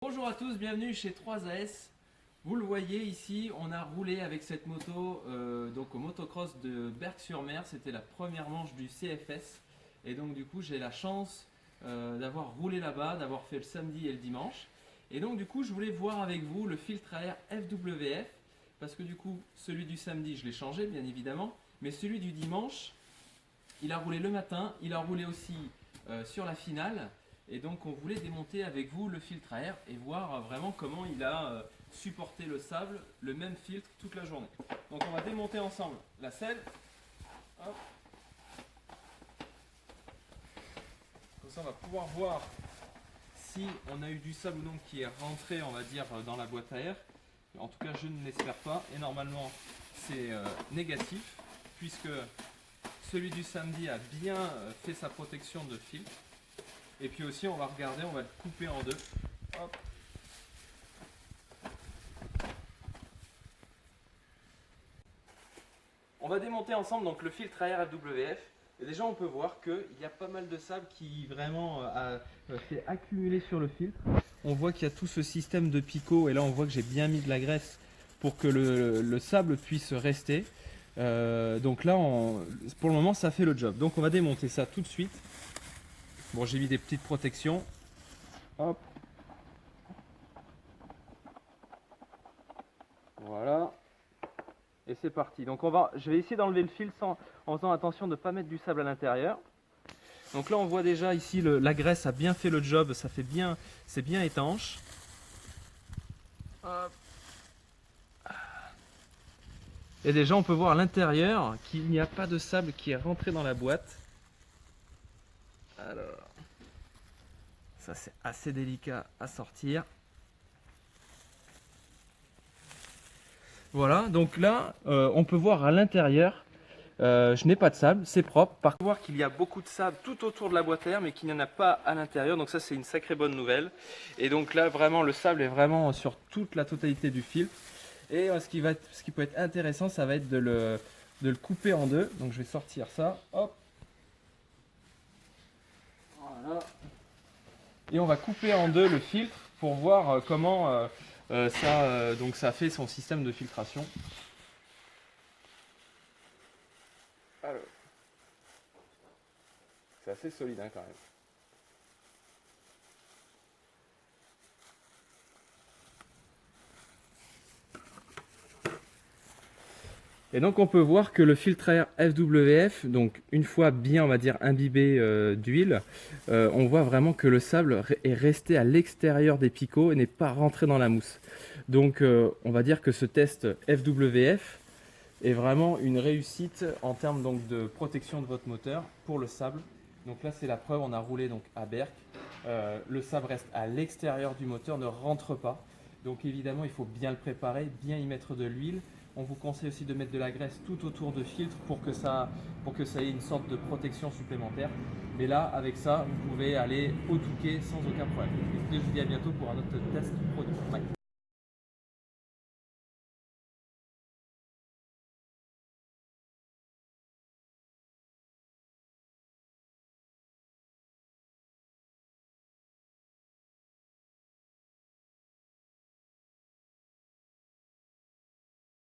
Bonjour à tous, bienvenue chez 3AS. Vous le voyez ici, on a roulé avec cette moto donc au motocross de Berck-sur-Mer. C'était la première manche du CFS. Et donc du coup j'ai la chance d'avoir roulé là-bas, d'avoir fait le samedi et le dimanche. Et donc du coup je voulais voir avec vous le filtre à air FWF. Parce que du coup celui du samedi je l'ai changé bien évidemment. Mais celui du dimanche, il a roulé le matin, il a roulé aussi sur la finale. Et donc on voulait démonter avec vous le filtre à air et voir vraiment comment il a supporté le sable, le même filtre toute la journée. Donc on va démonter ensemble la selle. Hop. Comme ça on va pouvoir voir si on a eu du sable ou non qui est rentré, on va dire, dans la boîte à air. En tout cas je ne l'espère pas et normalement c'est négatif puisque celui du samedi a bien fait sa protection de filtre. Et puis aussi on va regarder, on va le couper en deux. Hop. On va démonter ensemble donc le filtre à air FWF. Et déjà on peut voir qu'il y a pas mal de sable qui vraiment a fait accumuler sur le filtre. On voit qu'il y a tout ce système de picot et là on voit que j'ai bien mis de la graisse pour que le sable puisse rester. Donc là pour le moment ça fait le job. Donc on va démonter ça tout de suite. Bon, j'ai mis des petites protections. Hop. Voilà. Et c'est parti. Donc je vais essayer d'enlever le fil en faisant attention de ne pas mettre du sable à l'intérieur. Donc là on voit déjà ici la graisse a bien fait le job, c'est bien étanche. Hop. Et déjà on peut voir à l'intérieur qu'il n'y a pas de sable qui est rentré dans la boîte. Alors, ça c'est assez délicat à sortir. Voilà, donc là on peut voir à l'intérieur, je n'ai pas de sable, c'est propre. Par contre, on peut voir qu'il y a beaucoup de sable tout autour de la boîte à air mais qu'il n'y en a pas à l'intérieur, donc ça c'est une sacrée bonne nouvelle. Et donc là vraiment le sable est vraiment sur toute la totalité du filtre. Et ce qui peut être intéressant, ça va être de le couper en deux. Donc je vais sortir ça, hop. Voilà. Et on va couper en deux le filtre pour voir comment donc ça fait son système de filtration. Alors, c'est assez solide hein, quand même. Et donc on peut voir que le filtre à air FWF, donc une fois bien on va dire imbibé d'huile, on voit vraiment que le sable est resté à l'extérieur des picots et n'est pas rentré dans la mousse. Donc on va dire que ce test FWF est vraiment une réussite en termes donc de protection de votre moteur pour le sable. Donc là c'est la preuve, on a roulé donc à Berck, le sable reste à l'extérieur du moteur, ne rentre pas. Donc évidemment il faut bien le préparer, bien y mettre de l'huile. On vous conseille aussi de mettre de la graisse tout autour de filtre pour que ça ait une sorte de protection supplémentaire. Mais là, avec ça, vous pouvez aller au Touquet sans aucun problème. Et je vous dis à bientôt pour un autre test produit. Ouais.